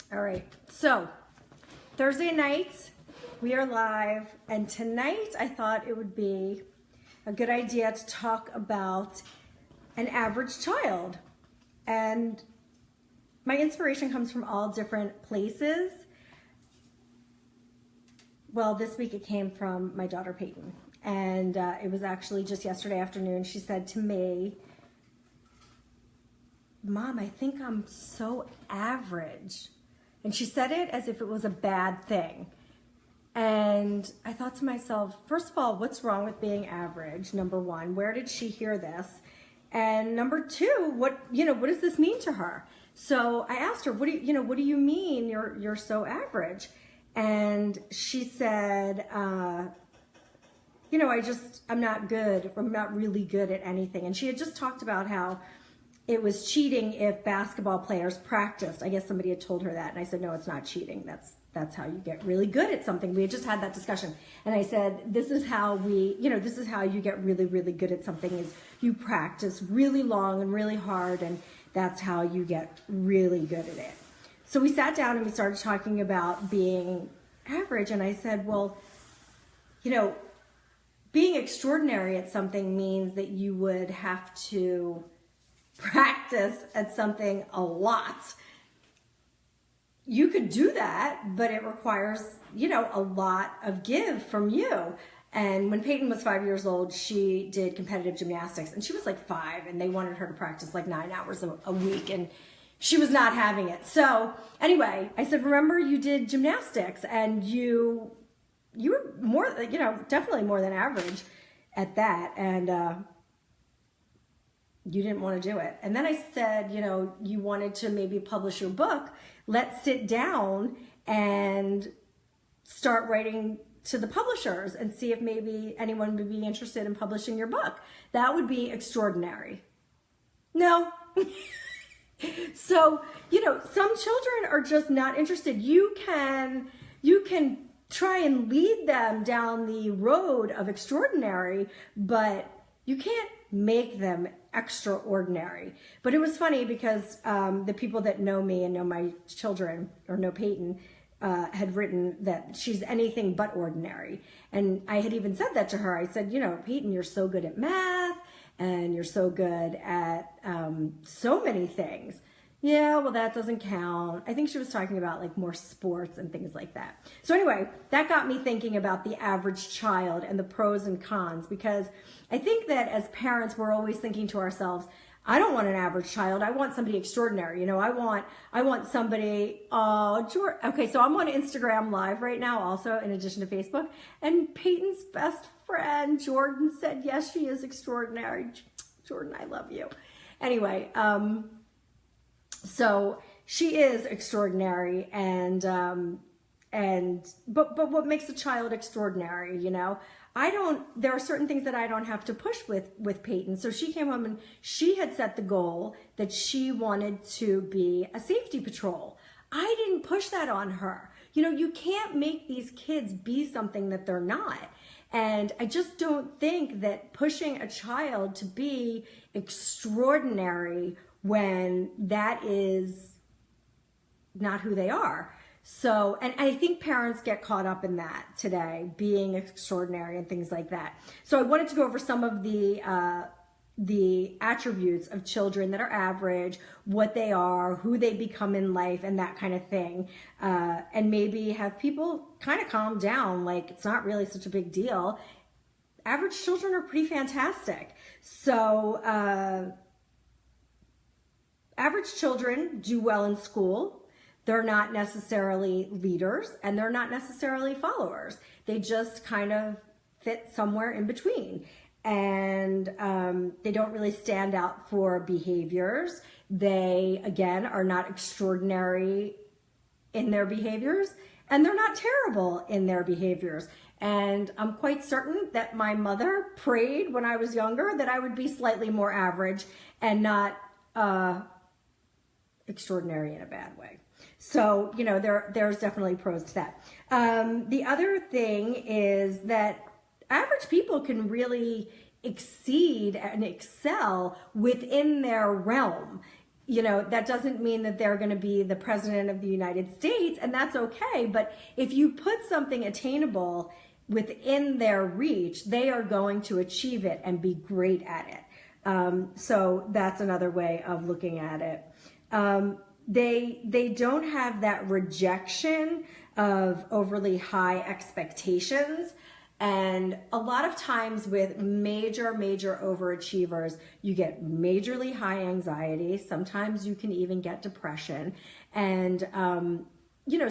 All right, so Thursday nights, we are live, and tonight I thought it would be a good idea to talk about an average child. And my inspiration comes from all different places. Well, this week it came from my daughter Peyton, and it was actually just yesterday afternoon. She said to me, "Mom, I think I'm so average." And she said it as if it was a bad thing. And I thought to myself, first of all, what's wrong with being average? Number one, where did she hear this? And number two, what does this mean to her? So I asked her, what do you mean you're so average? And she said, I'm not good. I'm not really good at anything. And she had just talked about how it was cheating if basketball players practiced. I guess somebody had told her that. And I said, no, it's not cheating. That's how you get really good at something. We had just had that discussion. And I said, this is how you get really, really good at something, is you practice really long and really hard. And that's how you get really good at it. So we sat down and we started talking about being average. And I said, well, being extraordinary at something means that you would have to practice at something a lot. You could do that, but it requires, a lot of give from you. And when Peyton was 5 years old, she did competitive gymnastics, and she was like 5, and they wanted her to practice like 9 hours a week, and she was not having it. So anyway, I said, remember, you did gymnastics, and you were more, definitely more than average at that. And, you didn't want to do it. And then I said, you wanted to maybe publish your book. Let's sit down and start writing to the publishers and see if maybe anyone would be interested in publishing your book. That would be extraordinary. No. So, some children are just not interested. You can try and lead them down the road of extraordinary, but you can't make them extraordinary. But it was funny because the people that know me and know my children, or know Peyton, had written that she's anything but ordinary. And I had even said that to her. I said, Peyton, you're so good at math, and you're so good at so many things. Yeah, well, that doesn't count. I think she was talking about like more sports and things like that. So anyway, that got me thinking about the average child and the pros and cons, because I think that as parents, we're always thinking to ourselves, I don't want an average child. I want somebody extraordinary. I want somebody, okay, so I'm on Instagram Live right now also, in addition to Facebook, and Peyton's best friend, Jordan, said, yes, she is extraordinary. Jordan, I love you. Anyway, so she is extraordinary, but what makes a child extraordinary, there are certain things that I don't have to push with Peyton. So she came home and she had set the goal that she wanted to be a safety patrol. I didn't push that on her. You can't make these kids be something that they're not. And I just don't think that pushing a child to be extraordinary when that is not who they are. So, and I think parents get caught up in that today, being extraordinary and things like that. So I wanted to go over some of the attributes of children that are average, what they are, who they become in life, and that kind of thing. And maybe have people kind of calm down, like it's not really such a big deal. Average children are pretty fantastic. So, average children do well in school. They're not necessarily leaders, and they're not necessarily followers. They just kind of fit somewhere in between. And they don't really stand out for behaviors. They, again, are not extraordinary in their behaviors, and they're not terrible in their behaviors. And I'm quite certain that my mother prayed when I was younger that I would be slightly more average and not extraordinary in a bad way. So, there's definitely pros to that. The other thing is that average people can really exceed and excel within their realm. that doesn't mean that they're going to be the president of the United States, and that's okay. But if you put something attainable within their reach, they are going to achieve it and be great at it. So that's another way of looking at it. They don't have that rejection of overly high expectations. And a lot of times with major overachievers, you get majorly high anxiety. Sometimes you can even get depression. And,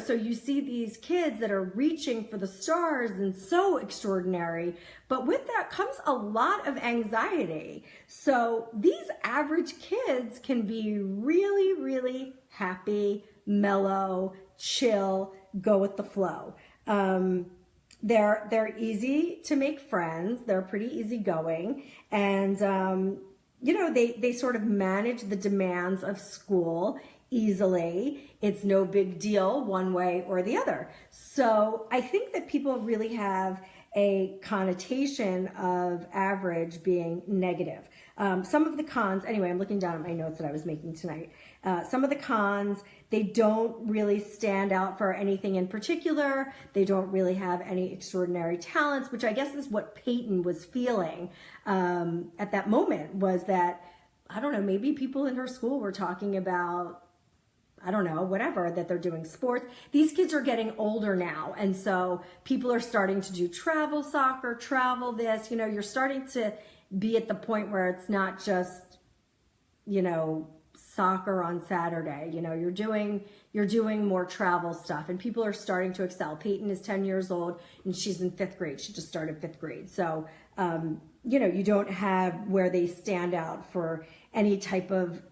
so you see these kids that are reaching for the stars and so extraordinary, but with that comes a lot of anxiety. So these average kids can be really happy, mellow, chill, go with the flow. They're easy to make friends. They're pretty easygoing, and they sort of manage the demands of school easily. It's no big deal one way or the other. So I think that people really have a connotation of average being negative. Some of the cons, anyway, I'm looking down at my notes that I was making tonight. Some of the cons, they don't really stand out for anything in particular. They don't really have any extraordinary talents, which I guess is what Peyton was feeling at that moment, was that, I don't know, maybe people in her school were talking about, I don't know, whatever, that they're doing sports. These kids are getting older now. And so people are starting to do travel soccer, travel this, you're starting to be at the point where it's not just, soccer on Saturday, you're doing more travel stuff, and people are starting to excel. Peyton is 10 years old and she's in 5th grade. She just started 5th grade. So, you don't have where they stand out for any type of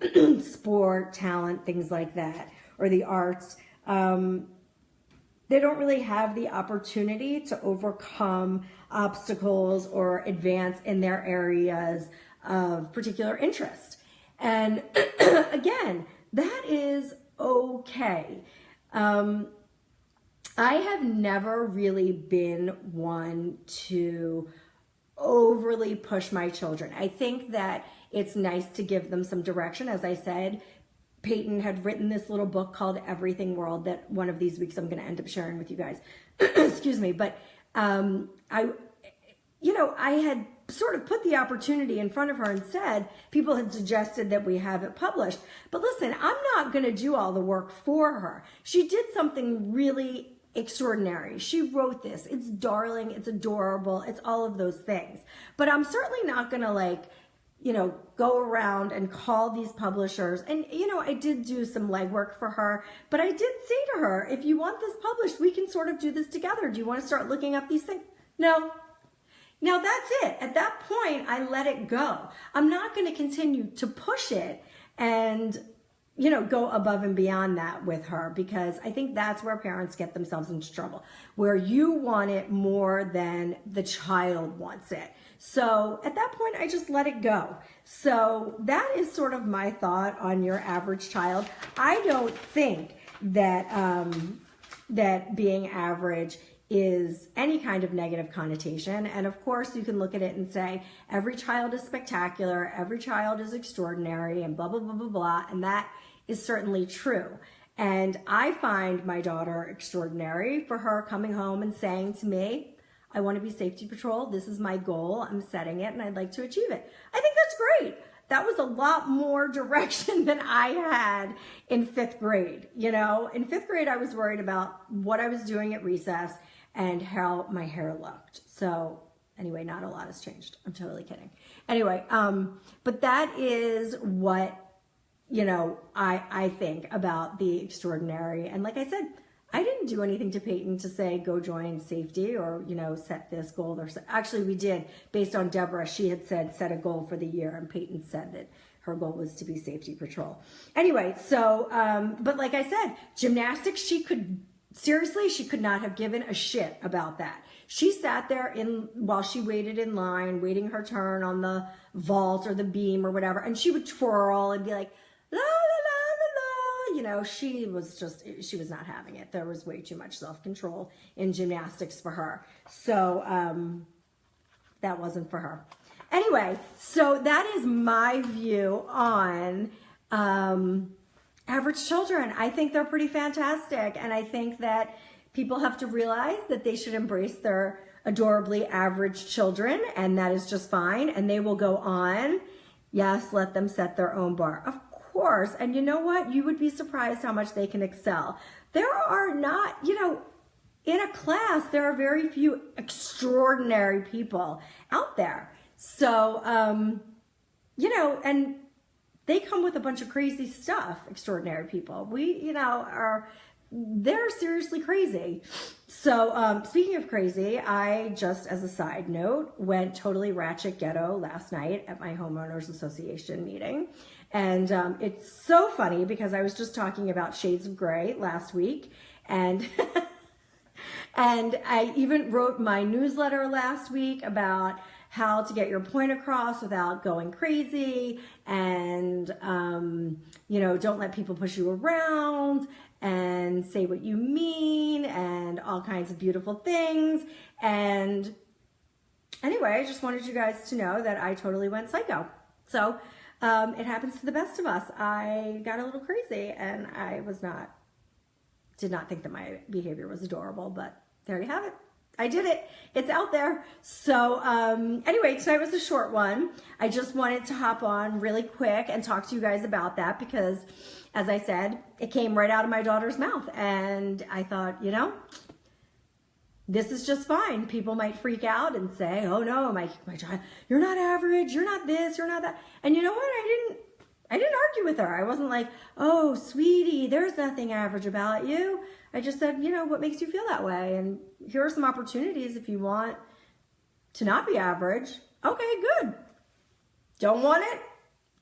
sport, talent, things like that, or the arts. They don't really have the opportunity to overcome obstacles or advance in their areas of particular interest. And again, that is okay. I have never really been one to overly push my children. I think that it's nice to give them some direction. As I said, Peyton had written this little book called Everything World that one of these weeks I'm going to end up sharing with you guys. Excuse me. But I had sort of put the opportunity in front of her and said, people had suggested that we have it published. But listen, I'm not going to do all the work for her. She did something really extraordinary. She wrote this. It's darling. It's adorable. It's all of those things. But I'm certainly not going to go around and call these publishers. And, I did do some legwork for her, but I did say to her, if you want this published, we can sort of do this together. Do you want to start looking up these things? No. Now that's it. At that point, I let it go. I'm not going to continue to push it and, go above and beyond that with her, because I think that's where parents get themselves into trouble, where you want it more than the child wants it. So at that point, I just let it go. So that is sort of my thought on your average child. I don't think that, that being average is any kind of negative connotation. And of course, you can look at it and say, every child is spectacular, every child is extraordinary, and blah, blah, blah, blah, blah. And that is certainly true. And I find my daughter extraordinary for her coming home and saying to me, I want to be safety patrol. This is my goal. I'm setting it and I'd like to achieve it. I think that's great. That was a lot more direction than I had in 5th grade. In 5th grade, I was worried about what I was doing at recess and how my hair looked. So anyway, not a lot has changed. I'm totally kidding. Anyway, but that is what, I think about the extraordinary. And like I said, I didn't do anything to Peyton to say, go join safety or, set this goal. Actually, we did, based on Deborah. She had said, set a goal for the year. And Peyton said that her goal was to be safety patrol. Anyway, so, but like I said, gymnastics, she could not have given a shit about that. She sat there while she waited in line, waiting her turn on the vault or the beam or whatever. And she would twirl and be like, la, la, la, la, la. She was not having it. There was way too much self-control in gymnastics for her. So that wasn't for her. Anyway, so that is my view on average children. I think they're pretty fantastic. And I think that people have to realize that they should embrace their adorably average children, and that is just fine. And they will go on. Yes, let them set their own bar. Of course. And you know what? You would be surprised how much they can excel. There are not, in a class, there are very few extraordinary people out there. So, and they come with a bunch of crazy stuff, extraordinary people. They're seriously crazy. So, speaking of crazy, I just, as a side note, went totally ratchet ghetto last night at my homeowners association meeting. And it's so funny because I was just talking about shades of gray last week, and and I even wrote my newsletter last week about how to get your point across without going crazy, and don't let people push you around, and say what you mean, and all kinds of beautiful things. And anyway, I just wanted you guys to know that I totally went psycho. So it happens to the best of us. I got a little crazy, and I did not think that my behavior was adorable, but there you have it. I did it. It's out there. So anyway, tonight was a short one. I just wanted to hop on really quick and talk to you guys about that because, as I said, it came right out of my daughter's mouth. And I thought, this is just fine. People might freak out and say, oh no, my child, you're not average. You're not this, you're not that. And you know what? I didn't argue with her. I wasn't like, oh, sweetie, there's nothing average about you. I just said, what makes you feel that way? And here are some opportunities if you want to not be average. Okay, good. Don't want it?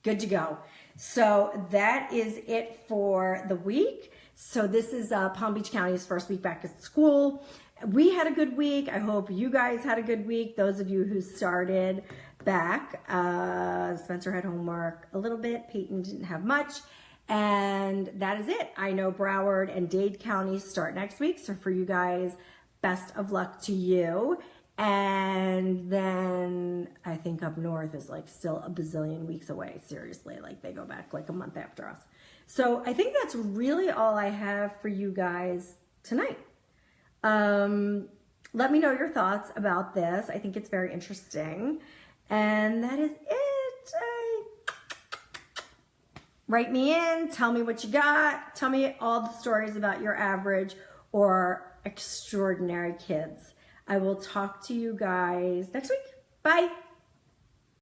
Good to go. So that is it for the week. So this is Palm Beach County's first week back at school. We had a good week. I hope you guys had a good week. Those of you who started back, Spencer had homework a little bit. Peyton didn't have much. And that is it. I know Broward and Dade counties start next week. So for you guys, best of luck to you. And then I think up north is still a bazillion weeks away. Seriously, they go back a month after us. So I think that's really all I have for you guys tonight. Let me know your thoughts about this. I think it's very interesting. And that is it. Write me in, tell me what you got, tell me all the stories about your average or extraordinary kids. I will talk to you guys next week. Bye.